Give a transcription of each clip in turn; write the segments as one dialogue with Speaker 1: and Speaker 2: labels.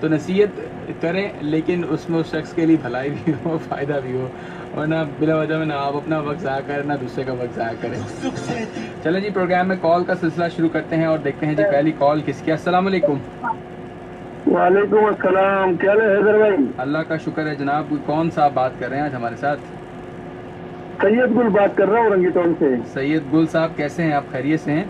Speaker 1: تو نصیحت کریں لیکن اس میں اس شخص کے لیے بھلائی بھی ہو، فائدہ بھی ہو، ورنہ بلا وجہ میں نہ آپ اپنا وقت ضائع کریں نہ دوسرے کا وقت ضائع کریں. چلیں جی پروگرام میں کال کا سلسلہ شروع کرتے ہیں اور دیکھتے ہیں جی پہلی کال کس کی. السلام علیکم.
Speaker 2: وعلیکم السلام. کیا حال ہے حیدر بھائی؟
Speaker 1: اللہ کا شکر ہے جناب. کون صاحب بات کر رہے ہیں آج ہمارے ساتھ؟
Speaker 2: سید گل بات کر رہا ہوں رنگی ٹاؤن سے.
Speaker 1: سید گل صاحب کیسے ہیں آپ؟ خیریت سے ہیں؟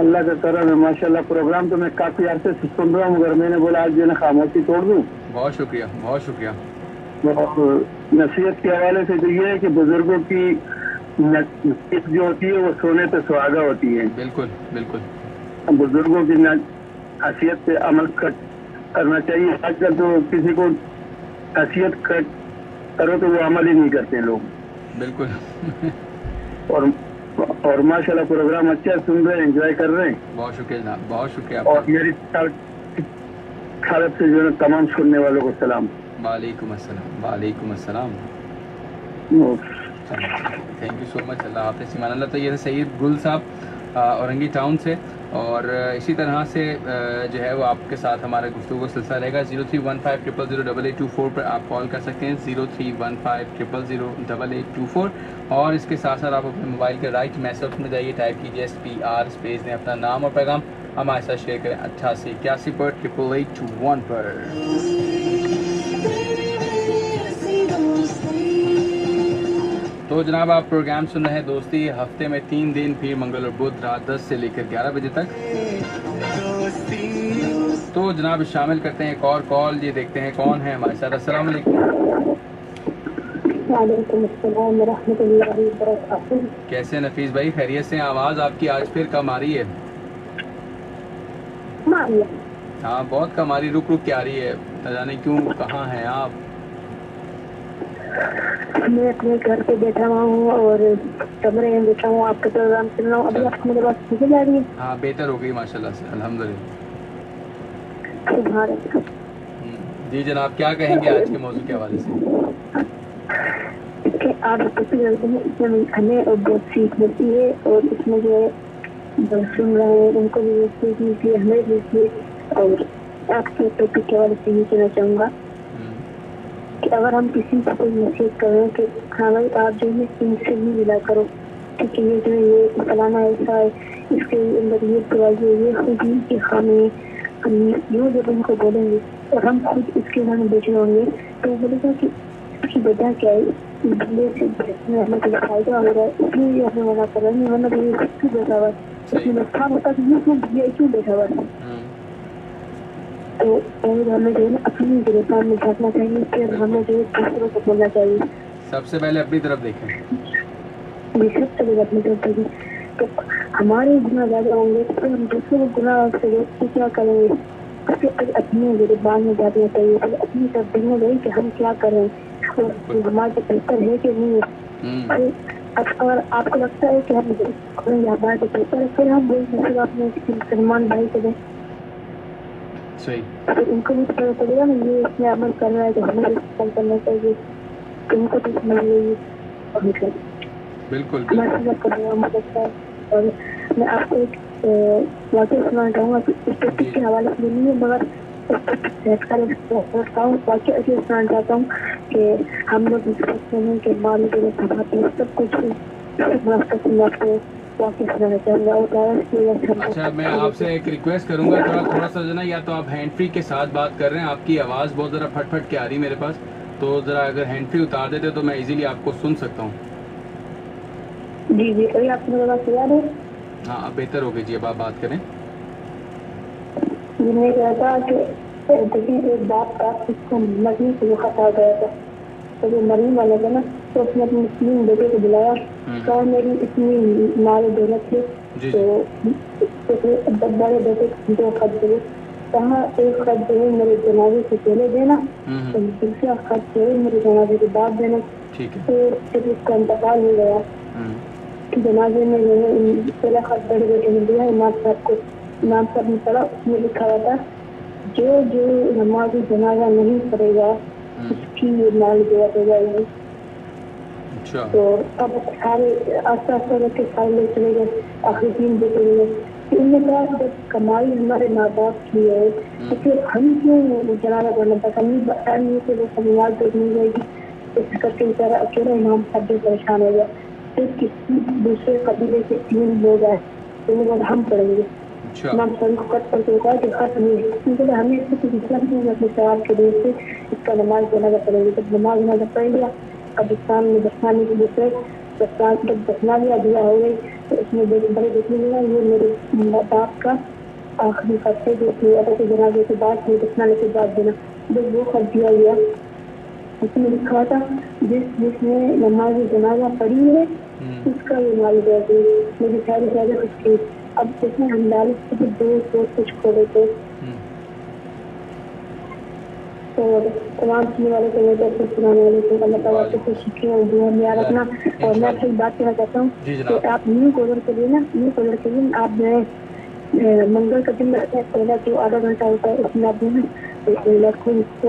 Speaker 2: اللہ کا کرم ہے ماشاءاللہ. پروگرام تو میں کافی عرصے سے سن رہا ہوں مگر میں نے بولا آج جو ہے نا خاموشی توڑ دوں.
Speaker 1: بہت شکریہ بہت شکریہ.
Speaker 2: اور نصیحت کے حوالے سے تو یہ ہے کہ بزرگوں کی نصیحت جو ہوتی ہے وہ سونے پہ سہاگا ہوتی ہے.
Speaker 1: بالکل بالکل.
Speaker 2: بزرگوں کی نصیحت پہ عمل کرنا چاہیے. آج کل تو کسی کو نصیحت کرو تو وہ عمل ہی نہیں کرتے لوگ.
Speaker 1: بالکل.
Speaker 2: اور ماشاءاللہ پروگرام اچھا سن رہے ہیں، انجوائے کر رہے ہیں.
Speaker 1: بہت شکریہ جناب بہت شکریہ.
Speaker 2: اور میری طرف سے جو ہے تمام سننے والوں کو سلام.
Speaker 1: وعلیکم السلام وعلیکم السلام. تھینک یو سو مچ. اللہ حافظ. ایمان اللہ. تو یہ سید گل صاحب اورنگی ٹاؤن سے، اور اسی طرح سے جو ہے وہ آپ کے ساتھ ہمارا گفتگو سلسلہ رہے گا. 0315000824 پر آپ کال کر سکتے ہیں. 0315000824. اور اس کے ساتھ ساتھ آپ اپنے موبائل کے رائٹ میسج میں جائیے، ٹائپ کیجیے SPR اسپیس دیں اپنا نام اور پیغام ہمارے ساتھ شیئر کریں 8881 پر 8881 پر. تو جناب آپ پروگرام سن رہے ہیں دوستی، ہفتے میں 3 دن، پھر منگل اور بدھ رات 10 سے لے کر 11 بجے تک. تو جناب شامل کرتے ہیں ایک اور کال. یہ دیکھتے ہیں کون ہے ہمارے ساتھ. السلام علیکم.
Speaker 3: وعلیکم السلام ورحمۃ اللہ وبرکاتہ.
Speaker 1: کیسے ہیں نفیس بھائی؟ خیریت سے ہیں؟ آواز آپ کی آج پھر کم آ رہی ہے. ہاں بہت کم آ رہی، رک رک کے آ رہی ہے، نہ جانے کیوں. کہاں ہیں آپ؟
Speaker 3: میں اپنے گھر پہ بیٹھا ہوا ہوں اور کمرے میں بیٹھا ہوں، آپ کا پروگرام سن رہا ہوں. ابھی آپ کو میرے پاس ٹھیک جا رہی ہے؟
Speaker 1: ہاں بہتر ہو گئی ماشاء اللہ سے، الحمدللہ. جی جناب کیا کہیں گے آج کے موضوع کے حوالے سے؟
Speaker 3: کہ آپ کرتے ہیں اس میں ہمیں بہت سیکھ ملتی ہے، اور اس میں جو ہے جو سن رہے ہیں ان کو بھی سیکھ ملتی ہے، ہمیں بھی سیکھ. اور آپ کے ٹاپک کے حوالے سے یہ کہنا چاہوں گا کہ اگر ہم کسی کو کوئی نصیحت کریں کہ ہاں بھائی آپ جو ہے ان سے نہیں ملا کرو، کیونکہ یہ جو ہے یہ فلانا ایسا ہے، اس کے اندر یہ پروائے یہ خوبی کی خامی ہے، ہم یوں جب ان کو بولیں گے اور ہم خود اس کے گھر میں بیٹھے ہوں گے تو وہ بولے گا کہ اس کی وجہ کیا ہے، اس بندے سے ہمیں کوئی فائدہ ہو رہا ہے اس لیے یہ ہمیں منع کر رہا ہے، ورنہ تو یہ کیوں بیٹھا ہوا ہے، اس میں نقصان ہوتا تو یہ کیوں بیٹھا ہوا ہے. تو ہمیں جو ہے نا اپنی گرفتار میں جھانکنا چاہیے، پھر ہمیں جو ہے دوسروں کو بولنا چاہیے.
Speaker 1: سب سے پہلے اپنی طرف دیکھیں.
Speaker 3: یہ سب سے پہلے اپنی طرف دیکھیں. تو ہمارے گناہ زیادہ ہوں گے تو پھر ہم دوسروں کو گناہ سے روک کے کیا کریں گے؟ اس سے اپنی گرفتار میں جانا چاہیے، اپنی طرف دیکھنا چاہیے کہ ہم کیا کریں اور ہمارے بہتر ہے کہ نہیں ہے. اگر آپ کو لگتا ہے کہ ہم ہمارے بہتر ہے پھر ہم دوسرے اپنے مسلمان بھائی کو دیں.
Speaker 1: صحیح.
Speaker 3: ان کو بھی پتہ چلے گا نا یہ اس میں عمل کر رہا ہے تو ہمیں بھی عمل کرنا چاہیے، ان کو بھی سمجھ لیجیے.
Speaker 1: بالکل
Speaker 3: ہمارا کرنا مدد ہے. اور میں آپ کو ایک واقعہ سنانا چاہوں گا کہ اس ٹاپک کے حوالے سے نہیں ہے مگر واقعہ ایسے سنانا چاہتا ہوں کہ ہم لوگ سوچتے ہیں کہ مال سب کچھ
Speaker 1: اچھا میں آپ سے ایک ریکویسٹ کروں گا، تھوڑا سا جو نا یا تو آپ ہینڈ فری کے ساتھ بات کر رہے ہیں، آپ کی آواز بہت ذرا پھٹ پھٹ کے آ رہی ہے میرے پاس، تو ذرا اگر ہینڈ فری اتار دیتے تو میں ایزیلی آپ کو سن سکتا ہوں.
Speaker 3: جی جی ابھی آپ کو میرے پاس تیار ہے؟
Speaker 1: ہاں اب بہتر ہو گئی. جی اب آپ بات کریں.
Speaker 3: جی میں کہتا کہ ایک بات کا اس کو مریم سے خطا گیا تھا، تو جو مریم والے تھے نا تو اس نے اپنے مسلم بیٹے کو بلایا کہ میری اتنی مال دولت تھی تو بڑے بیٹے دو خط دے، کہاں ایک خط جو ہے میرے جنازے سے پہلے دینا اور دوسرا خط جو ہے میرے جنازے کے بعد دینا. تو جب اس کا انتقال ہو گیا جنازے میں جو ہے پہلا خط بڑے بیٹے نے دیا امام صاحب کو. امام صاحب نے پڑھا، اس میں لکھا ہوا تھا جو نماز جنازہ نہیں پڑے گا اس کی مال دیت ہو جائے گی. تو اب سارے آستے آستے رکھ کے سارے لوگ چلے گئے، آخری 3 بیٹے ہوئے انہوں نے کہا جب کمائی ہمارے ماں باپ کی ہے تو پھر ہم کیوں جنازہ پڑھنا پڑتا؟ ہمیں بتا نہیں کہ وہ سماج دیکھنے جائے گی، اس کر کے بیچارہ اکیلا امام صاحب بھی پریشان ہو گیا. پھر کسی دوسرے قبیلے سے 3 لوگ آئے تو انہوں نے ہم پڑھیں گے.
Speaker 1: اچھا
Speaker 3: امام صاحب کو خط کر کے کہا کہ خط نہیں، کیونکہ ہمیں اس کو اسلام نہیں اپنے سوال کے دیر سے اس کا نماز جنازہ پڑھیں گے. جب نماز پڑھ لیا قبرستان میں دفنانے کے لیے جب دفنا لیا دیا ہو گئی تو اس میں بڑے دیکھنے لگا یہ میرے باپ کا آخری خط ہے جو کہ ادا کے جنازے کے بعد دفنانے کے بعد دینا. جب وہ خط دیا گیا اس میں لکھا تھا جس نے نماز جنازہ پڑھی ہے اس کا یہ مال دے دی. میری ساری کچھ کی. اب اس میں ہم ڈال دو کچھ کھولے تھے اور تمام سننے والے کو میں تو سنانے والے کو اللہ تعالیٰ سے کچھ سیکھیں اور دعا میں یاد رکھنا. اور میں صحیح بات کہنا چاہتا ہوں کہ آپ نیو کالر کے لیے آپ جو ہے منگل کا دن رکھتے ہیں پہلا جو آدھا گھنٹہ ہوتا ہے اس میں آپ جو ہے لڑکوں کو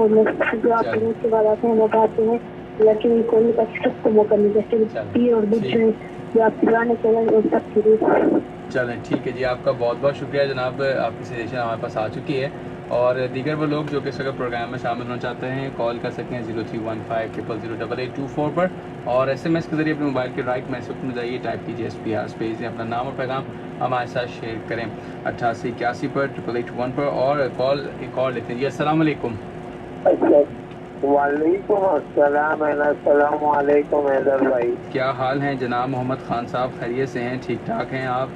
Speaker 3: جو آپ روز کے بعد آتے ہیں وہ آتے ہیں لڑکے کوئی کا سب کو موقع مل جیسے اور دوسرے جو آپ پرانے چینل اور سب کے لیے.
Speaker 1: چلیں ٹھیک ہے جی، آپ کا بہت بہت شکریہ جناب، آپ کی سجیشن ہمارے پاس آ چکی ہے. اور دیگر وہ لوگ جو کہ اس وقت پروگرام میں شامل ہونا چاہتے ہیں کال کر سکتے ہیں 0315000824 پر، اور SMS کے ذریعے اپنے موبائل کے رائٹ میسج میں جائیے، ٹائپ کیجیے SPR اسپیس یا اپنا نام اور پیغام ہمارے ساتھ شیئر کریں 8881 پر 8881 پر. اور کال لیتے ہیں جی. السلام علیکم.
Speaker 2: وعلیکم السلام. السلام علیکم حیدر بھائی،
Speaker 1: کیا حال ہیں جناب محمد خان صاحب؟ خیریت سے ہیں؟ ٹھیک ٹھاک ہیں آپ؟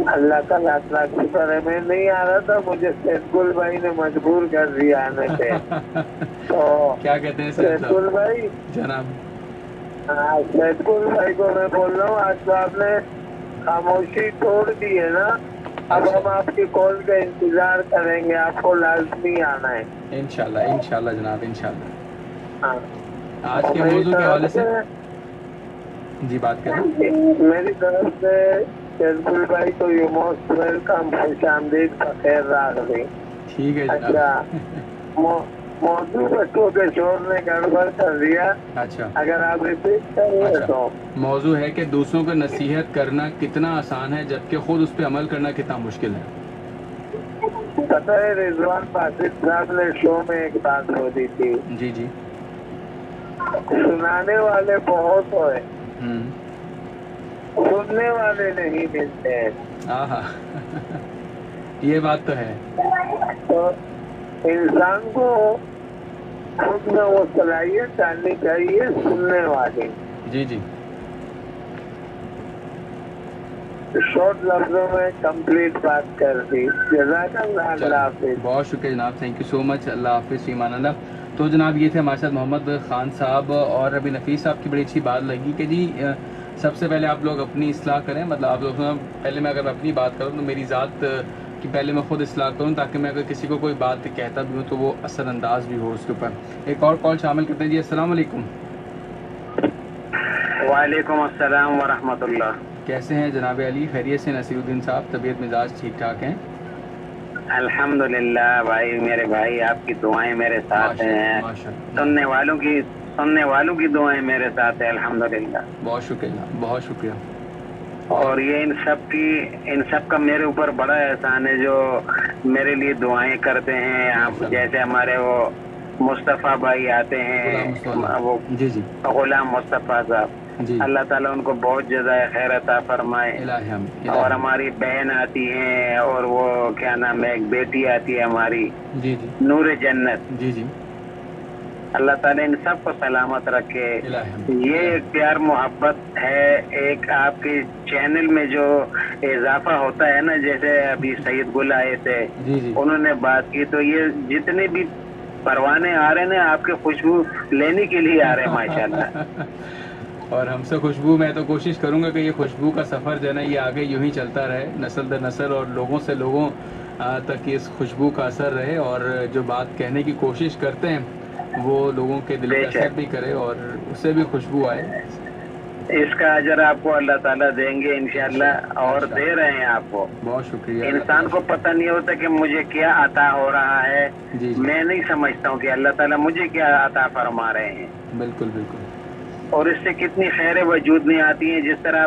Speaker 2: اللہ کا لاکھ لاکھ شکر ہے. میں نہیں آ رہا تھا، مجھے سید گل بھائی نے مجبور کر دیا آنے پہ. تو
Speaker 1: کیا کہتے ہیں
Speaker 2: سید گل بھائی
Speaker 1: جناب؟
Speaker 2: سید گل بھائی کو میں بول رہا ہوں آج تو آپ نے خاموشی توڑ دی ہے نا. اب ہم آپ کی کال کا انتظار کریں گے، آپ کو لازمی آنا ہے
Speaker 1: انشاءاللہ جناب انشاءاللہ.
Speaker 2: ہاں
Speaker 1: آج کے موضوع کے حوالے سے جی بات کریں.
Speaker 2: میری طرف سے سید گل بھائی کو یو موسٹ ویلکم، خوش آمدید، بخیر راغلی.
Speaker 1: ٹھیک ہے جناب.
Speaker 2: اچھا موضوع بچوں کے شور نے گڑبڑ کر دیا.
Speaker 1: اچھا
Speaker 2: اگر آپ ریپیٹ کریں تو
Speaker 1: موضوع ہے کہ دوسروں کو نصیحت کرنا کتنا آسان ہے جبکہ خود اس پہ عمل کرنا کتنا مشکل ہے.
Speaker 2: پتہ ہے رضوان باسط صاحب نے شو میں ایک بات بولی تھی،
Speaker 1: جی جی
Speaker 2: سنانے والے بہت ہوئے سننے والے نہیں ملتے ہیں.
Speaker 1: ہاں یہ بات تو ہے.
Speaker 2: تو انسان کو خود میں وہ صلاحیت ڈالنی چاہیے سننے والی.
Speaker 1: جی جی
Speaker 2: شارٹ لفظوں میں کمپلیٹ بات کر دی. جزاک اللہ. اللہ حافظ.
Speaker 1: بہت شکریہ جناب، تھینک یو سو مچ. اللہ حافظ، ایمان اللہ. تو جناب یہ تھے ہمارے ساتھ محمد خان صاحب، اور ابھی نفیس صاحب کی بڑی اچھی بات لگی کہ جی سب سے پہلے آپ لوگ اپنی اصلاح کریں. مطلب آپ لوگ پہلے میں اگر اپنی بات کروں تو میری ذات کی پہلے میں خود اصلاح کروں تاکہ میں اگر کسی کو کوئی بات کہتا بھی ہوں تو وہ اثر انداز بھی ہو اس کے اوپر. ایک اور کال شامل کرتے ہیں جی. السلام علیکم.
Speaker 2: وعلیکم السلام ورحمۃ اللہ.
Speaker 1: کیسے ہیں جناب علی؟ خیریت سے؟ نصیر الدین صاحب طبیعت مزاج ٹھیک ٹھاک ہیں؟
Speaker 2: الحمدللہ بھائی، میرے بھائی آپ کی دعائیں میرے ساتھ ہیں، سننے والوں کی دعائیں میرے ساتھ ہیں. الحمدللہ.
Speaker 1: بہت شکریہ بہت شکریہ.
Speaker 2: اور یہ ان سب کا میرے اوپر بڑا احسان ہے جو میرے لیے دعائیں کرتے ہیں. آپ جیسے ہمارے وہ مصطفیٰ بھائی آتے ہیں، وہ
Speaker 1: جی جی
Speaker 2: غلام مصطفیٰ صاحب، اللہ تعالیٰ ان کو بہت جزائے خیر عطا فرمائے. اور ہماری بہن آتی ہیں اور وہ کیا نام ہے ایک بیٹی آتی ہے ہماری
Speaker 1: جی جی
Speaker 2: نور جنت.
Speaker 1: جی جی
Speaker 2: اللہ تعالیٰ ان سب کو سلامت رکھے. یہ ایک پیار محبت ہے. ایک آپ کے چینل میں جو اضافہ ہوتا ہے نا، جیسے ابھی سید گل آئے تھے انہوں نے بات کی، تو یہ جتنے بھی پروانے آ رہے ہیں آپ کے خوشبو لینے کے لیے آ رہے ہیں ماشاءاللہ.
Speaker 1: اور ہم سے خوشبو، میں تو کوشش کروں گا کہ یہ خوشبو کا سفر جو ہے نا یہ آگے یوں ہی چلتا رہے، نسل در نسل، اور لوگوں سے لوگوں تک اس خوشبو کا اثر رہے، اور جو بات کہنے کی کوشش کرتے ہیں وہ لوگوں کے دل پہ اثر بھی کرے اور اس سے بھی خوشبو آئے.
Speaker 2: اس کا اجر آپ کو اللہ تعالیٰ دیں گے انشاءاللہ، اور دے رہے ہیں آپ کو.
Speaker 1: بہت شکریہ.
Speaker 2: انسان کو پتہ نہیں ہوتا کہ مجھے کیا عطا ہو رہا ہے. میں نہیں سمجھتا ہوں کہ اللہ تعالیٰ مجھے کیا عطا فرما رہے ہیں.
Speaker 1: بالکل بالکل.
Speaker 2: اور اس سے کتنی خیر وجود میں آتی ہیں. جس طرح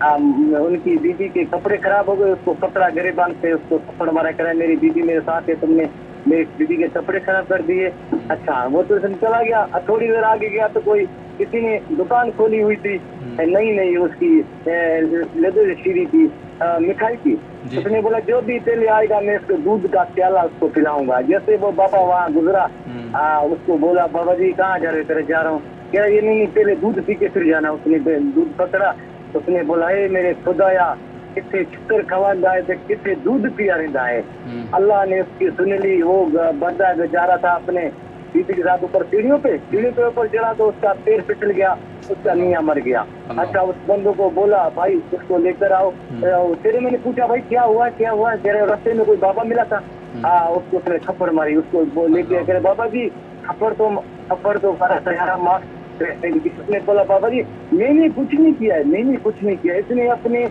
Speaker 2: ان کی بیوی کے کپڑے خراب ہو گئے, اس کو کپڑا گریبان سے اس کو تھپڑ مارا کرا, میری بیوی میرے ساتھ ہے, تم نے میری بیوی کے کپڑے خراب کر دیے. اچھا وہ تو چلا گیا. تھوڑی دیر آگے گیا تو کوئی کسی نے دکان کھولی ہوئی تھی, نئی اس کی لیدر شیری تھی, مٹھائی کی. اس نے بولا جو بھی پہلے آئے گا میں اس کو دودھ کا پیالہ اس کو پلاؤں گا. جیسے وہ بابا وہاں گزرا, اس کو بولا بابا جی کہاں جا رہے, جا رہا ہوں. کہہ رہا یہ نہیں پہلے دودھ پی کے پھر جانا. اس نے دودھ پکڑا, اس نے بولا اے میرے خدایا کتنے چکر کھواندا ہے تے کتنے دودھ پیا رہندا ہے. اللہ نے اس کی سن لی. وہ بندہ جو جا رہا تھا اپنے بیوی کے ساتھ اوپر سیڑھیوں پہ اوپر چڑھا تو اس کا پیر پھسل گیا, اس کا میاں مر گیا. اچھا اس بندوں کو بولا بھائی اس کو لے کر آؤ. پھر میں نے پوچھا بھائی کیا ہوا تیرے رستے میں کوئی بابا ملا تھا. اس کو اس نے تھپڑ ماری. اس کو لے کے کہ بابا جی تھپڑ تو معاف. اس نے بولا بابا جی میں نے کچھ نہیں کیا. اس نے اپنے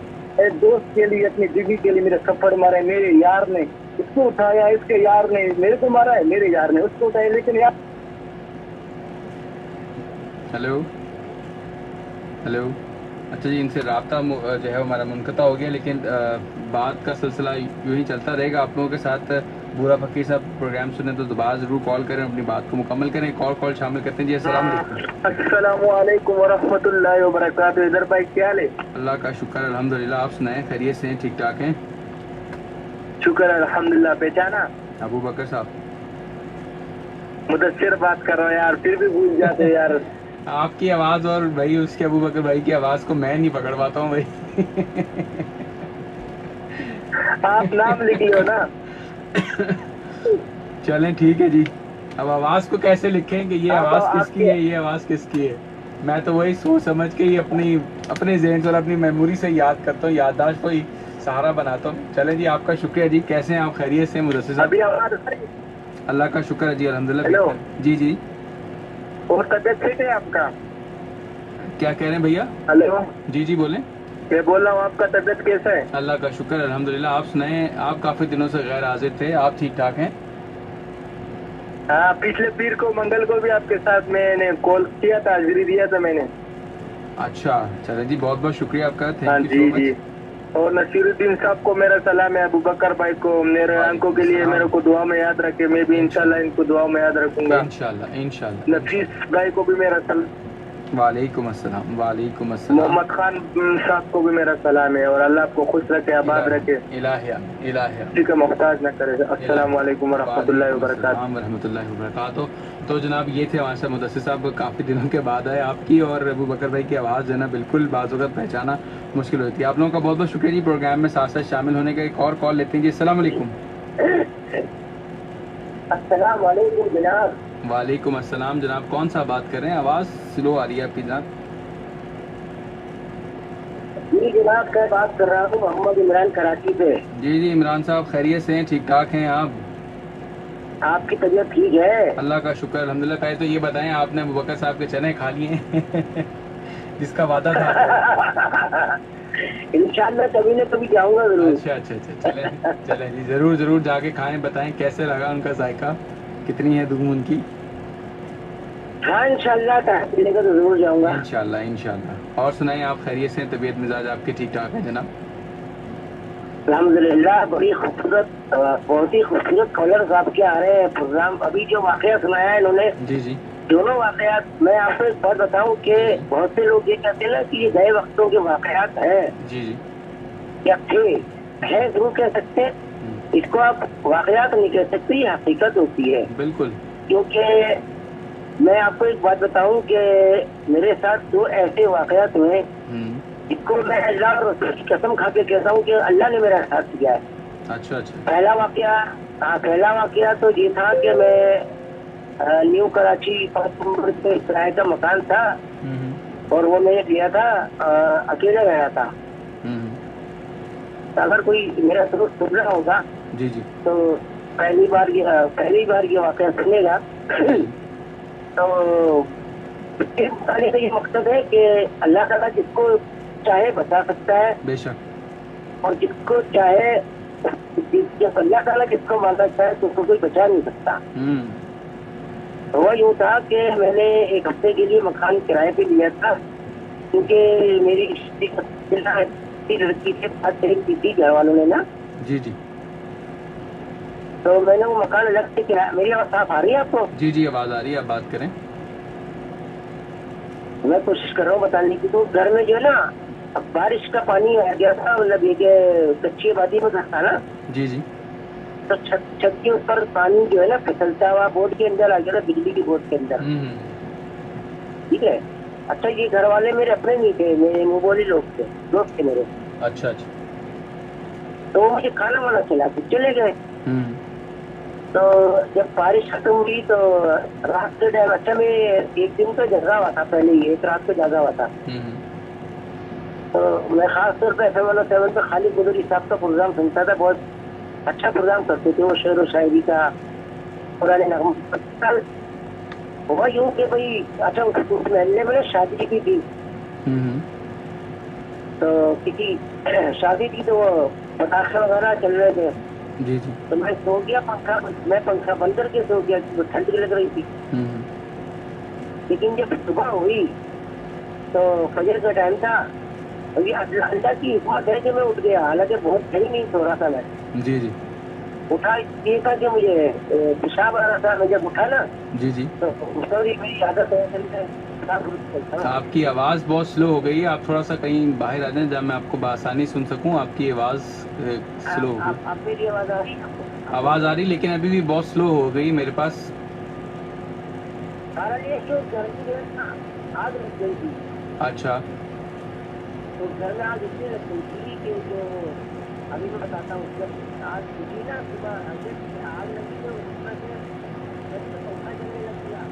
Speaker 2: دوست کے لیے اپنی بیوی کے لیے میرے تھپڑ مارے. میرے یار نے اس کو اٹھایا, اس کے یار نے میرے کو مارا ہے, میرے یار نے اس کو اٹھایا. لیکن یار
Speaker 1: ہیلو اچھا جی, ان سے رابطہ جو ہے ہمارا منقطع ہو گیا, لیکن بات کا سلسلہ یوں ہی چلتا رہے گا آپ لوگوں کے ساتھ. بورا فقیر صاحب پروگرام سنیں تو دوبارہ ضرور کال کریں, اپنی بات کو مکمل کریں. کال شامل کرتے ہیں جی.
Speaker 2: السلام علیکم ورحمۃ اللہ وبرکاتہ. ادھر بھائی کیا حال ہے؟
Speaker 1: اللہ کا شکر الحمدللہ. آپ سنائیں, خیریت سے ہیں, ٹھیک ٹھاک ہیں؟
Speaker 2: شکر الحمدللہ. پہچانا
Speaker 1: ابو بکر صاحب.
Speaker 2: مدثر بات کر رہا ہوں یار, پھر بھی بھول جاتے یار.
Speaker 1: آپ کی آواز اور بھائی اس کے ابو بکر بھائی کی آواز کو میں نہیں پکڑ پاتا ہوں بھائی.
Speaker 2: آپ نام لکھ لو نا.
Speaker 1: چلیں ٹھیک ہے جی. اب آواز کو کیسے لکھیں کہ یہ آواز کس کی ہے, یہ آواز کس کی ہے؟ میں تو وہی سوچ سمجھ کے ہی اپنے ذہن سے اور اپنی میموری سے یاد کرتا ہوں, یادداشت کو ہی سہارا بناتا ہوں. چلیں جی, آپ کا شکریہ جی. کیسے ہیں آپ, خیریت سے ہیں مدثر صاحب؟ اللہ کا شکر ہے جی الحمدللہ. جی
Speaker 2: اور طبیعت ٹھیک ہے آپ کا؟
Speaker 1: کیا کہہ رہے ہیں بھیا؟
Speaker 2: ہلو
Speaker 1: جی بولیں.
Speaker 2: میں بول رہا ہوں آپ کا طبیعت کیسا ہے؟
Speaker 1: اللہ کا شکر الحمدللہ. آپ سنائیں, آپ کافی دنوں سے غیر حاضر تھے, آپ ٹھیک ٹھاک ہیں؟
Speaker 2: ہاں, پچھلے پیر کو منگل کو بھی آپ کے ساتھ میں نے کال کیا تھا, حاضری دیا تھا میں نے.
Speaker 1: اچھا چلیں جی, بہت بہت شکریہ آپ کا,
Speaker 2: تھینک یو سو مچ. اور نصیر الدین صاحب کو میرا سلام ہے, ابو بکر بھائی کو, میرے آنکھوں کے لیے میرے کو دعا میں یاد رکھے. میں بھی انشاءاللہ ان کو دعا میں یاد رکھوں گا
Speaker 1: انشاءاللہ.
Speaker 2: نفیس بھائی کو بھی میرا سلام.
Speaker 1: وعلیکم السلام.
Speaker 2: محمد خان صاحب کو بھی میرا سلام ہے, اور اللہ آپ کو خوش رکھے, آباد رکھے,
Speaker 1: الہیہ
Speaker 2: کسی کا محتاج نہ کرے. السلام علیکم ورحمۃ اللہ
Speaker 1: وبرکاتہ. تو جناب یہ تھے ہمارے ساتھ مدثر صاحب, کافی دنوں کے بعد آئے. آپ کی اور ابو بکر بھائی کی آواز جو ہے نا بالکل بعض اوقات پہچانا مشکل ہوتی ہے. آپ لوگوں کا بہت بہت شکریہ جی پروگرام میں ساتھ شامل ہونے کا. ایک اور کال لیتے ہیں جی. السلام علیکم.
Speaker 2: السلام علیکم جناب.
Speaker 1: وعلیکم السلام جناب. کون سا بات کر رہے ہیں, آواز سلو آ رہی ہے آپ کی جناب.
Speaker 2: جی جناب, میں بات کر رہا ہوں محمد عمران کراچی سے.
Speaker 1: جی عمران صاحب, خیریت سے ہیں, ٹھیک ٹھاک ہیں آپ؟
Speaker 2: آپ کی طبیعت ٹھیک ہے؟
Speaker 1: اللہ کا شکر الحمدللہ. پہلے تو یہ بتائیں, آپ نے ابو بکر صاحب کے چنے کھا لیے ہیں جس کا وعدہ تھا؟
Speaker 2: انشاءاللہ کبھی نہ کبھی جاؤں گا ضرور.
Speaker 1: اچھا چلیں جی, ضرور جا کے کھائیں, بتائیں کیسے لگا ان کا ذائقہ, کتنی ہے دھوم ان کی.
Speaker 2: ہاں انشاءاللہ ٹائم ملے گا تو ضرور جاؤں گا.
Speaker 1: انشاءاللہ. اور سنائیں, آپ خیریت سے ہیں, طبیعت مزاج آپ کے ٹھیک ٹھاک ہیں جناب؟
Speaker 2: الحمدللہ. بڑی خوبصورت, بہت ہی خوبصورت کالر صاحب کے آ رہے ہیں پروگرام. ابھی جو واقعہ سنایا ہے انہوں نے,
Speaker 1: جی
Speaker 2: دونوں واقعات, میں آپ کو ایک بات بتاؤں کہ بہت سے لوگ یہ کہتے ہیں نا کہ یہ گئے وقتوں کے واقعات ہیں. یا تھے ضرور کہہ سکتے ہیں, اس کو آپ واقعات نہیں کہہ سکتے, یہ حقیقت ہوتی ہے.
Speaker 1: بالکل.
Speaker 2: کیونکہ میں آپ کو ایک بات بتاؤں کہ میرے ساتھ 2 ایسے واقعات ہوئے جس کو میں اللہ اور رسول کی قسم کھا کے کہتا ہوں کہ اللہ نے میرا ساتھ کیا ہے.
Speaker 1: اچھا.
Speaker 2: پہلا واقعہ تو یہ تھا کہ میں نیو کراچی 5 نمبر پہ کرائے کا مکان تھا, اور وہ میں لیا تھا, اکیلے رہا تھا. اگر کوئی میرا دوست سن رہا ہوگا تو پہلی بار یہ واقعہ سنے گا. تو بتانے کا یہ مقصد ہے کہ اللہ تعالیٰ جس کو چاہے بتا سکتا ہے,
Speaker 1: بے شک,
Speaker 2: اور جس کو چاہے, جب اللہ تعالیٰ جس کو ماننا چاہے تو اس کو کوئی بچا نہیں سکتا. وہ یوں تھا کہ میں نے 1 ہفتے کے لیے مکان کرائے پہ لیا تھا,
Speaker 4: کیونکہ میری لڑکی سے بات کی تھی گھر والوں نے نا.
Speaker 1: جی جی
Speaker 4: تو میں نے وہ مکان الگ سے کیا. میری آواز صاف آ رہی ہے آپ کو؟
Speaker 1: جی جی آواز آ رہی ہے, آپ بات کریں.
Speaker 4: میں کوشش کر رہا ہوں بتانے کی. تو گھر میں جو ہے نا بارش کا پانی آ گیا تھا, مطلب یہ کہ کچی آبادی میں گھر تھا نا.
Speaker 1: جی جی
Speaker 4: تو چھت کے اوپر پانی جو ہے نا پھسلتا ہوا بورڈ کے اندر آ گیا تھا, بجلی کی بورڈ کے اندر. ٹھیک ہے. اچھا یہ گھر والے میرے اپنے نہیں تھے, میرے منہ بولی لوگ تھے, دوست تھے میرے.
Speaker 1: اچھا اچھا.
Speaker 4: تو وہ مجھے کھانا وانا کھلا کے چلے گئے. تو جب بارش ختم ہوئی تو رات کے ٹائم, اچھا میں ایک دن تو جگا ہوا تھا, پہلے ہی ایک رات کو جاگا ہوا تھا. تو میں خاص طور پہ FM 107 پہ خالد گدری صاحب کا پروگرام سنتا تھا. بہت اچھا پروگرام کرتے تھے وہ, شعر و شاعری کا, پرانے نغمہ. ہوا یوں کہ بھائی اچھا اس محلے میں شادی کی تھی, تو کسی شادی تھی تو وہ پٹاخے وغیرہ چل رہے تھے.
Speaker 1: جی جی
Speaker 4: تو میں سو گیا, پنکھا بند کر کے سو گیا, ٹھنڈ لگ رہی تھی. لیکن جب صبح ہوئی تو فجر کا ٹائم تھا, اللہ کی حکمت ہے کہ میں اٹھ گیا, حالانکہ بہت گھر نہیں سو رہا تھا میں.
Speaker 1: جی جی
Speaker 4: اٹھا دیکھا کہ مجھے پیشاب آ رہا تھا. میں جب اٹھا نا
Speaker 1: جی جی
Speaker 4: تو میری عادت ہے.
Speaker 1: آپ کی آواز بہت سلو ہو گئی ہے, آپ تھوڑا سا کہیں باہر آ جائیں جہاں میں آپ کو بآسانی سن سکوں. آپ کی آواز سلو ہو گئی.
Speaker 4: آپ میری آواز آ رہی ہے؟
Speaker 1: آواز آ رہی لیکن ابھی بھی بہت سلو ہو گئی میرے پاس.
Speaker 4: آگ لگ گئی تھی.
Speaker 1: اچھا.
Speaker 4: تو گھر میں آگ اس لیے لگ گئی تھی کہ جو ابھی میں بتاتا ہوں, جب آگ بجھی نا صبح آگ لگی تو اس میں سے پنکھا چلنے لگ گیا.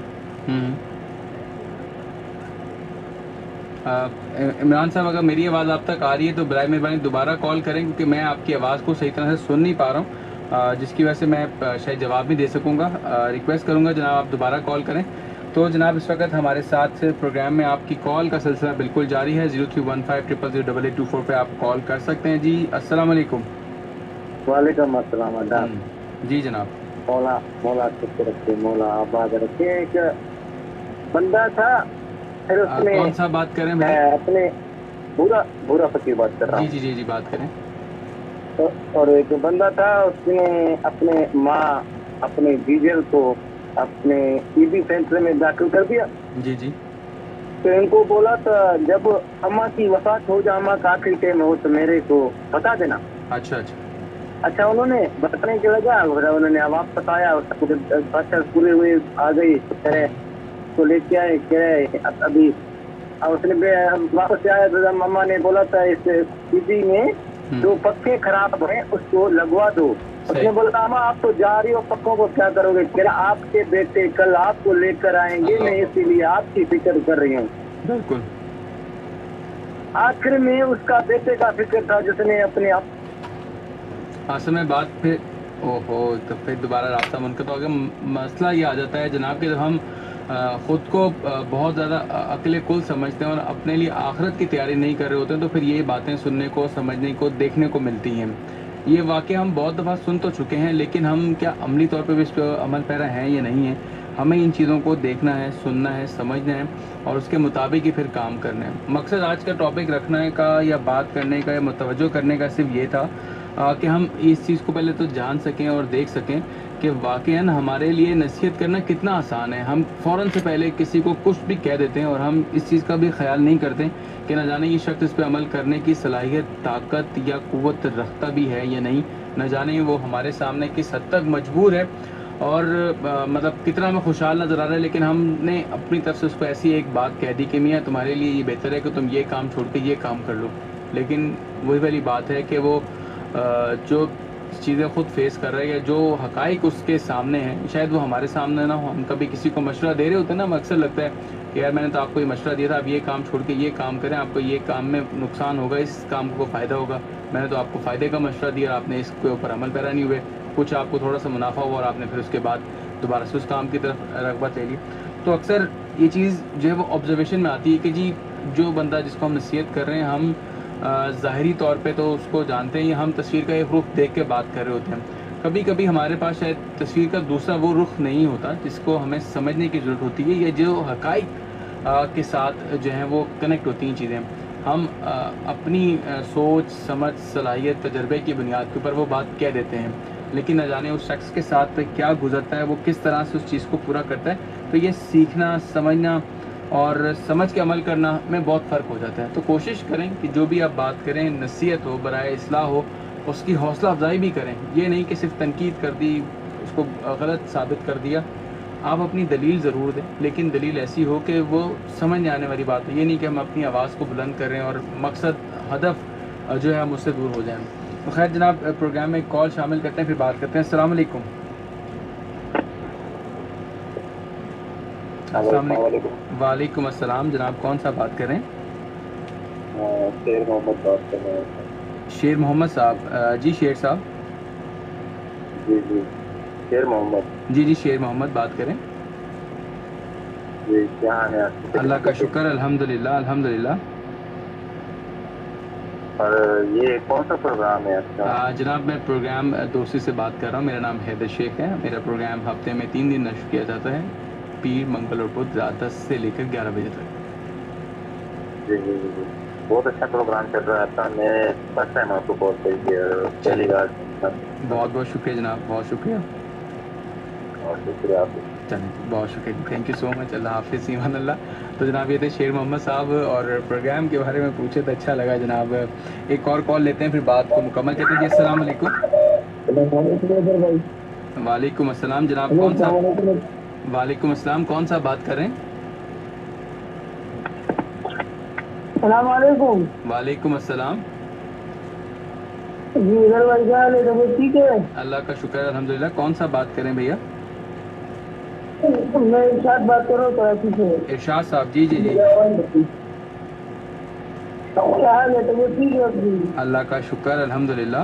Speaker 1: عمران صاحب اگر میری آواز آپ تک آ رہی ہے تو برائے مہربانی دوبارہ کال کریں, کیونکہ میں آپ کی آواز کو صحیح طرح سے سن نہیں پا رہا ہوں, جس کی وجہ سے میں شاید جواب نہیں دے سکوں گا. ریکویسٹ کروں گا جناب آپ دوبارہ کال کریں. تو جناب اس وقت ہمارے ساتھ پروگرام میں آپ کی کال کا سلسلہ بالکل جاری ہے. 0315000824 پہ آپ کال کر سکتے ہیں. جی السلام علیکم.
Speaker 4: وعلیکم السلام.
Speaker 1: جی جناب.
Speaker 4: مولا رکھے, مولا آباد رکھے. ایک بندہ تھا, پھر اس نے
Speaker 1: کون سا بات کریں بھائی؟
Speaker 4: اپنے بورا فقیر بات کر رہا ہوں.
Speaker 1: جی جی جی بات کریں.
Speaker 4: اور ایک بندہ تھا, اس نے اپنے ماں اپنے جیجر کو اپنے EB سینٹر میں داخل کر دیا.
Speaker 1: جی جی.
Speaker 4: تو ان کو بولا تھا جب اماں کی وفات ہو جائے, اماں کا آخری ٹائم ہو تو میرے کو بتا دینا.
Speaker 1: اچھا اچھا.
Speaker 4: اچھا انہوں نے بتانے کے لگا, انہوں نے واپس بتایا, پورے ہوئے آ گئی تو لے کے آئے. کہہ رہے ابھی اس نے واپس آیا تو مما نے بولا تھا اس EB میں جو پکے خراب ہیں اس کو لگوا دو. اس نے بولا ماما آپ تو جا رہی ہو, پکوں کو کیا کرو گے؟ کہہ رہا آپ کے بیٹے کل آپ کو لے کر آئیں گے, میں اسی لیے آپ کی فکر کر رہی ہوں.
Speaker 1: بالکل.
Speaker 4: آخر میں اس کا بیٹے کا فکر تھا جس نے اپنے آپ
Speaker 1: میں بات پھر تو پھر دوبارہ رابطہ منقطع ہو گیا. مسئلہ یہ آ جاتا ہے جناب کہ جب ہم خود کو بہت زیادہ عقل کل سمجھتے ہیں اور اپنے لیے آخرت کی تیاری نہیں کر رہے ہوتے ہیں, تو پھر یہ باتیں سننے کو, سمجھنے کو, دیکھنے کو ملتی ہیں. یہ واقعہ ہم بہت دفعہ سن تو چکے ہیں, لیکن ہم کیا عملی طور پہ بھی اس پہ عمل پیرا ہیں یا نہیں ہیں؟ ہمیں ان چیزوں کو دیکھنا ہے, سننا ہے, سمجھنا ہے اور اس کے مطابق ہی پھر کام کرنا ہے. مقصد آج کا ٹاپک رکھنے کا یا بات کرنے کا یا متوجہ کرنے کا صرف یہ تھا کہ ہم اس چیز کو پہلے تو جان سکیں اور دیکھ سکیں کہ واقعاً ہمارے لیے نصیحت کرنا کتنا آسان ہے. ہم فوراً سے پہلے کسی کو کچھ بھی کہہ دیتے ہیں اور ہم اس چیز کا بھی خیال نہیں کرتے کہ نہ جانے یہ شخص اس پہ عمل کرنے کی صلاحیت, طاقت یا قوت رکھتا بھی ہے یا نہیں, نہ جانے وہ ہمارے سامنے کس حد تک مجبور ہے اور مطلب کتنا ہمیں خوشحال نظر آ رہا ہے, لیکن ہم نے اپنی طرف سے اس کو ایسی ایک بات کہہ دی کہ میاں تمہارے لیے یہ بہتر ہے کہ تم یہ کام چھوڑ کے یہ کام کر لو. لیکن وہی والی بات ہے کہ وہ جو چیزیں خود فیس کر رہے ہیں, جو حقائق اس کے سامنے ہیں, شاید وہ ہمارے سامنے نہ ہو. ہم کبھی کسی کو مشورہ دے رہے ہوتے ہیں نا, ہمیں اکثر لگتا ہے کہ یار میں نے تو آپ کو یہ مشورہ دیا تھا, آپ یہ کام چھوڑ کے یہ کام کریں, آپ کو یہ کام میں نقصان ہوگا, اس کام کو فائدہ ہوگا. میں نے تو آپ کو فائدے کا مشورہ دیا اور آپ نے اس کے اوپر عمل پیرا نہیں ہوئے. کچھ آپ کو تھوڑا سا منافع ہوا اور آپ نے پھر اس کے بعد دوبارہ سے اس کام کی طرف رغبت لے لی. تو اکثر یہ چیز جو ہے وہ آبزرویشن میں آتی ہے کہ جی جو بندہ جس کو ہم نصیحت کر رہے ہیں, ہم ظاہری طور پہ تو اس کو جانتے ہیں, ہم تصویر کا ایک رخ دیکھ کے بات کر رہے ہوتے ہیں. کبھی کبھی ہمارے پاس شاید تصویر کا دوسرا وہ رخ نہیں ہوتا جس کو ہمیں سمجھنے کی ضرورت ہوتی ہے, یا جو حقائق کے ساتھ جو ہیں وہ کنیکٹ ہوتی ہیں چیزیں. ہم اپنی سوچ سمجھ صلاحیت تجربے کی بنیاد کے اوپر وہ بات کہہ دیتے ہیں, لیکن نہ جانے اس شخص کے ساتھ کیا گزرتا ہے, وہ کس طرح سے اس چیز کو پورا کرتا ہے. تو یہ سیکھنا, سمجھنا اور سمجھ کے عمل کرنا میں بہت فرق ہو جاتا ہے. تو کوشش کریں کہ جو بھی آپ بات کریں, نصیحت ہو, برائے اصلاح ہو, اس کی حوصلہ افزائی بھی کریں. یہ نہیں کہ صرف تنقید کر دی, اس کو غلط ثابت کر دیا. آپ اپنی دلیل ضرور دیں, لیکن دلیل ایسی ہو کہ وہ سمجھ میں آنے والی بات ہے. یہ نہیں کہ ہم اپنی آواز کو بلند کر رہے ہیں اور مقصد ہدف جو ہے ہم اس سے دور ہو جائیں. تو خیر جناب, پروگرام میں ایک کال شامل کرتے ہیں, پھر بات کرتے ہیں. السلام علیکم. السلام علیکم. وعلیکم السلام جناب, کون سا بات کر رہے ہیں؟
Speaker 5: شیر محمد بات کر رہے ہیں.
Speaker 1: شیر محمد صاحب, جی شیر صاحب.
Speaker 5: جی جی شیر محمد.
Speaker 1: جی جی شیر محمد بات کریں.
Speaker 5: جی کیا حال ہے آپ؟
Speaker 1: اللہ کا شکر, الحمدللہ الحمدللہ.
Speaker 5: اور یہ کون سا پروگرام ہے آپ کا؟
Speaker 1: جناب میں پروگرام دوستی سے بات کر رہا ہوں. میرا نام حیدر شیخ ہے. میرا پروگرام ہفتے میں 3 دن نشر کیا جاتا ہے, پیر, منگل اور بدھ, رات 10 سے لے کر 11 بجے تک.
Speaker 5: جی جی جی بہت اچھا پروگرام چل رہا تھا. میں فرسٹ ٹائم آپ کو کال کری ہے. پہلی بار.
Speaker 1: بہت بہت شکریہ جناب, بہت شکریہ.
Speaker 5: اور شکریہ آپ.
Speaker 1: چلیں بہت شکریہ, تھینک یو سو مچ. اللہ حافظ, ایمان اللہ. تو جناب یہ تھے شیر محمد صاحب, اور پروگرام کے بارے میں پوچھے تو اچھا لگا جناب. ایک اور کال لیتے ہیں, پھر بات کو مکمل کرتے ہیں. جی السلام علیکم. وعلیکم السلام جناب, کون سا؟ وعلیکم السلام, کون سا بات کر رہے ہیں؟
Speaker 3: السلام علیکم.
Speaker 1: وعلیکم السلام.
Speaker 3: جی ادھر بھائی کیا حال ہے؟ ٹھیک ہے,
Speaker 1: اللہ کا شکر الحمدللہ. کون سا بات کریں بھیا؟
Speaker 3: میں ارشاد بات کر رہا ہوں کراچی سے.
Speaker 1: ارشاد صاحب, جی جی جی.
Speaker 3: کیا حال ہے؟ طبیعت ٹھیک ہے اپنی؟
Speaker 1: اللہ کا شکر الحمدللہ.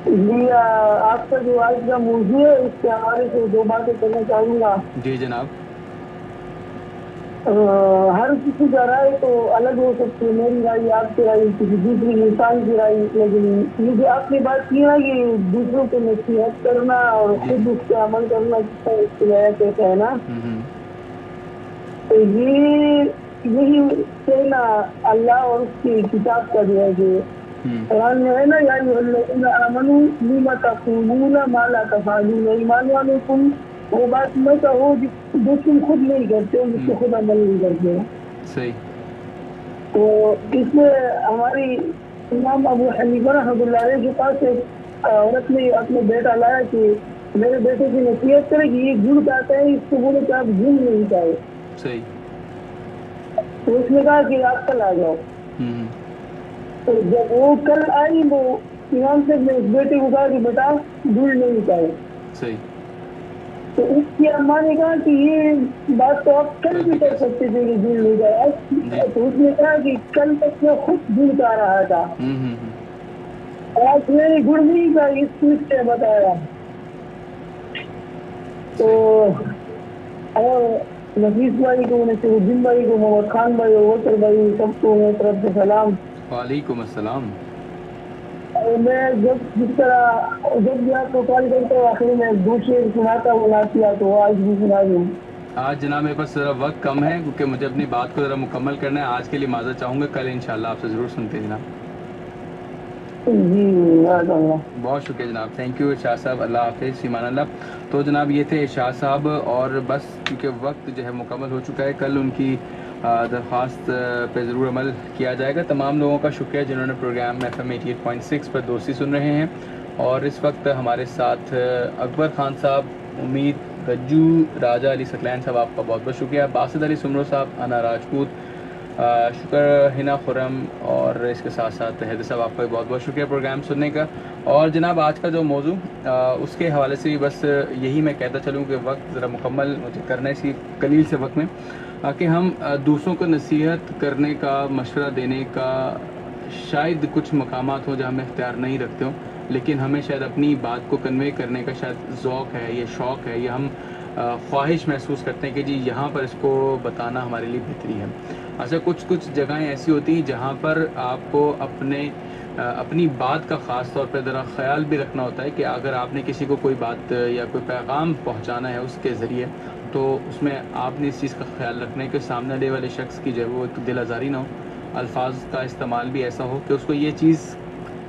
Speaker 3: جی آپ کا جو آج کا موضوع ہے اس کے حوالے سے 2 باتیں کرنا چاہوں گا.
Speaker 1: جی جناب.
Speaker 3: ہر کسی کا رائے تو الگ ہو سکتی ہے. میری رائے, آپ کی رائے, کسی دوسری انسان کی رائے. لیکن مجھے آپ نے بات کی نا کہ دوسروں کو نصیحت کرنا اور خود اس پہ عمل کرنا کیسا ہے نا, تو یہی کہنا اللہ اور اس کی کتاب کا جو ہے کہ قرآن میں ہے نا, یا الذین آمنوا لم تقولون ما لا تفعلون. ایمان والوں تم وہ بات میں کہو جو تم خود نہیں کرتے ہو, جس سے خود عمل نہیں کرتے.
Speaker 1: صحیح.
Speaker 3: تو اس میں ہماری امام ابو حنیفہ رحمۃ اللہ علیہ کے پاس ایک عورت نے اپنے بیٹا لایا کہ میرے بیٹے کی نصیحت کرے کہ یہ گڑ کہتا ہے, اس کو بولے کہ آپ گڑ نہیں کھائے.
Speaker 1: صحیح.
Speaker 3: تو اس نے کہا کہ آپ کل آ جاؤ. تو جب وہ کل آئی, وہ امام صاحب نے اس بیٹے کو کہا کہ بیٹا گڑ نہیں کھائے.
Speaker 1: صحیح.
Speaker 3: تو اس کی اماں نے کہا کہ یہ بات تو آپ کل بھی کر سکتے تھے کہ گڑ نہیں کھائے. تو اس نے کہا کہ کل تک میں خود گڑ کھا رہا تھا, آج میں نے گڑ نہیں کھائی, اس چیز سے بتایا. تو اور نفیس بھائی کو, نصیر الدین بھائی کو, محمد خان بھائی اور وکر بھائی, سب کو میری طرف سے سلام.
Speaker 1: وعلیکم السلام.
Speaker 3: میں جس طرح جب بھی آپ کو کال کرتا ہوں آخر میں دوسرے سناتا ہوں نعتیہ, تو آج بھی سنا دوں.
Speaker 1: آج جناب میرے پاس ذرا وقت کم ہے کیونکہ مجھے اپنی بات کو ذرا مکمل کرنا ہے. آج کے لیے معذرت چاہوں گا, کل انشاءاللہ آپ سے ضرور سنتے ہیں جناب.
Speaker 3: جی
Speaker 1: بہت شکریہ جناب, تھینک یو ارشاد صاحب, اللہ حافظ, ایمان اللہ. تو جناب یہ تھے ارشاد صاحب, اور بس کیونکہ وقت جو ہے مکمل ہو چکا ہے. کل ان کی درخواست پہ ضرور عمل کیا جائے گا. تمام لوگوں کا شکریہ جنہوں نے پروگرام FM 88.6 پر دوستی سن رہے ہیں. اور اس وقت ہمارے ساتھ اکبر خان صاحب, امید, گجو, راجہ علی سکلین صاحب, آپ کا بہت بہت شکریہ. باسط علی سمرو صاحب, انا راجپوت, شکر ہنا خرم, اور اس کے ساتھ ساتھ حیدر صاحب, آپ کا بہت بہت شکریہ پروگرام سننے کا. اور جناب آج کا جو موضوع اس کے حوالے سے بھی بس یہی میں کہتا چلوں کہ وقت ذرا مکمل مجھے کرنا ہے اسی قلیل سے وقت میں, کہ ہم دوسروں کو نصیحت کرنے کا, مشورہ دینے کا شاید کچھ مقامات ہوں جہاں ہم اختیار نہیں رکھتے ہوں, لیکن ہمیں شاید اپنی بات کو کنوے کرنے کا شاید ذوق ہے, یہ شوق ہے, یہ ہم خواہش محسوس کرتے ہیں کہ جی یہاں پر اس کو بتانا ہمارے لیے بہتری ہے. اچھا کچھ جگہیں ایسی ہوتی ہیں جہاں پر آپ کو اپنے اپنی بات کا خاص طور پہ ذرا خیال بھی رکھنا ہوتا ہے کہ اگر آپ نے کسی کو کوئی بات یا کوئی پیغام پہنچانا ہے اس کے ذریعے، تو اس میں آپ نے اس چیز کا خیال رکھنا ہے کہ سامنے آنے والے شخص کی جو ہے وہ ایک دل آزاری نہ ہو، الفاظ کا استعمال بھی ایسا ہو کہ اس کو یہ چیز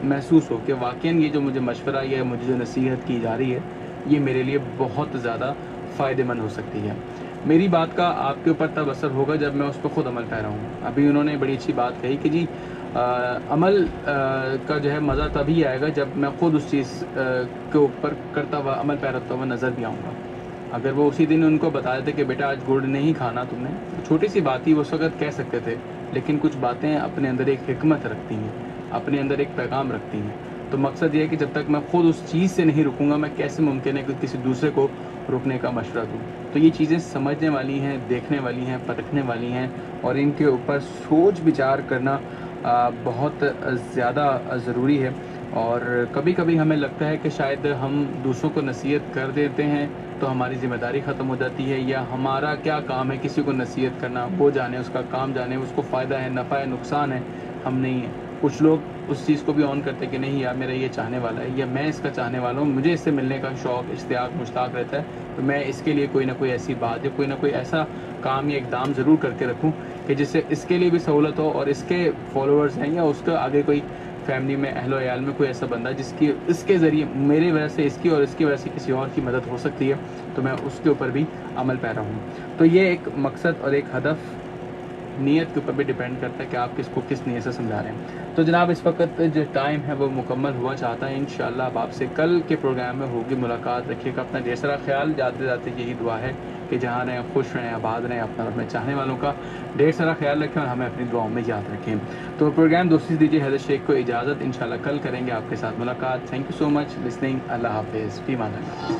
Speaker 1: محسوس ہو کہ واقعاً یہ جو مجھے مشورہ یا مجھے جو نصیحت کی جا رہی ہے یہ میرے لیے بہت زیادہ فائدہ مند ہو سکتی ہے۔ میری بات کا آپ کے اوپر تب اثر ہوگا جب میں اس پہ خود عمل پیرا ہوں۔ ابھی انہوں نے بڑی اچھی بات کہی کہ جی عمل کا جو ہے مزہ تبھی آئے گا جب میں خود اس چیز کے اوپر کرتا ہوا عمل پیرا ہوا نظر بھی آؤں گا۔ اگر وہ اسی دن ان کو بتا دیتے کہ بیٹا آج گڑ نہیں کھانا تم نے، چھوٹی سی بات ہی وہ اس وقت کہہ سکتے تھے، لیکن کچھ باتیں اپنے اندر ایک حکمت رکھتی ہیں، اپنے اندر ایک پیغام رکھتی ہیں۔ تو مقصد یہ ہے کہ جب تک میں خود اس چیز سے نہیں رکوں گا، میں کیسے ممکن ہے کہ کسی دوسرے کو رکنے کا مشورہ دوں۔ تو یہ چیزیں سمجھنے والی ہیں، دیکھنے والی ہیں، پرکھنے والی ہیں، اور ان کے اوپر سوچ بچار کرنا بہت زیادہ ضروری ہے۔ اور کبھی کبھی ہمیں لگتا ہے کہ شاید ہم دوسروں کو نصیحت کر دیتے ہیں تو ہماری ذمہ داری ختم ہو جاتی ہے، یا ہمارا کیا کام ہے کسی کو نصیحت کرنا، وہ جانے اس کا کام جانے، اس کو فائدہ ہے، نفع ہے، نقصان ہے، ہم نہیں ہیں۔ کچھ لوگ اس چیز کو بھی آن کرتے کہ نہیں یار میرا یہ چاہنے والا ہے، یا میں اس کا چاہنے والا ہوں، مجھے اس سے ملنے کا شوق، اشتیاق، مشتاق رہتا ہے، تو میں اس کے لیے کوئی نہ کوئی ایسی بات یا کوئی نہ کوئی ایسا کام یا اقدام ضرور کر کے رکھوں کہ جس سے اس کے لیے بھی سہولت ہو، اور اس کے فالوورز ہیں یا اس کا آگے کوئی فیملی میں اہل و عیال میں کوئی ایسا بندہ جس کی اس کے ذریعے میرے وجہ سے اس کی اور اس کی وجہ سے کسی اور کی مدد ہو سکتی ہے، تو میں اس کے اوپر بھی عمل پیرا ہوں۔ تو یہ ایک مقصد اور ایک ہدف نیت کے اوپر بھی ڈیپینڈ کرتا ہے کہ آپ کس کو کس نیت سے سمجھا رہے ہیں۔ تو جناب اس وقت جو ٹائم ہے وہ مکمل ہوا چاہتا ہے، انشاءاللہ اب آپ سے کل کے پروگرام میں ہوگی ملاقات۔ رکھیے گا اپنا ڈھیر سارا خیال، جاتے جاتے یہی دعا ہے کہ جہاں رہیں خوش رہیں، آباد رہیں، اپنا اپنے چاہنے والوں کا ڈھیر سارا خیال رکھیں اور ہمیں اپنی دعاؤں میں یاد رکھیں۔ تو پروگرام دوسری دیجیے حیدر شیخ کو اجازت، انشاءاللہ کل کریں گے آپ کے ساتھ ملاقات۔ Thank you so much listening, اللہ حافظ، فی امان اللہ۔